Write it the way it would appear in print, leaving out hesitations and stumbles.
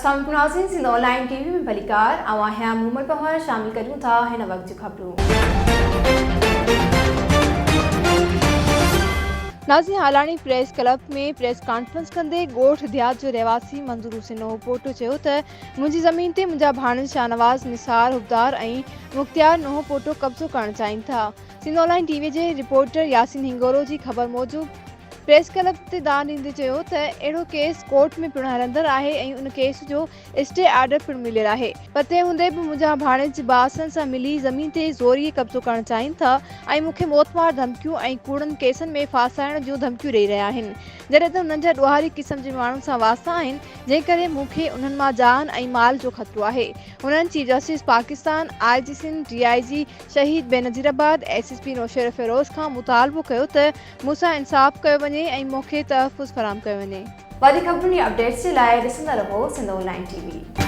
अस्सलाम नाज़रीन, Sindh online TV में भलीकार आवां मोहम्मद पहाड़ शामिल करूं था हिन वक्त जो खबरूं। नाज़रीन, हालानी प्रेस क्लब में प्रेस कॉन्फ्रेंस कंदे गोठ देहात जो रहवासी मंजूर हुसैन पोटो चयो त मुंहिंजी ज़मीन ते मुंहिंजा भाणेज शाहनवाज़ निसार हुबदार ऐं मुख्तियार नोहो पोटो कब्ज़ो करण चाहिनि था। सिंध ऑनलाइन टीवी जे रिपोर्टर यासीन हिंगोरो जी ख़बर मूजिब प्रेस क्लब ते दान ॾींदे चयो त अहिड़ो केस कोर्ट में पिणु हलंदड़ आहे ऐं उन केस जो स्टे ऑर्डर पिणु मिलियल आहे। पते हूंदे बि मुंहिंजा भाणेज बासनि सां मिली ज़मीन ते ज़ोरीअ कब्ज़ो करणु चाहिनि था ऐं मूंखे मौतमार धमकियूं ऐं कूड़नि केसनि में फासाइण जूं धमकियूं ॾेई रहिया आहिनि, जॾहिं त उन्हनि जा ॾोहारी क़िस्म जे माण्हुनि सां वास्ता आहिनि, जंहिं करे मूंखे उन्हनि मां जान ऐं माल जो ख़तरो आहे। हुननि chief justice Pakistan, IG Sindh, DIG Shaheed Benazirabad, SSP Nausher Firoz खां मुतालबो कयो त मूंसां इंसाफ़ कयो वञे ऐं मूंखे तहफ़ुज़ फराहम कयो वञे। वधीक खबरुनि अपडेट्स जे लाइ ॾिसंदा रहो सिंध ऑनलाइन टीवी।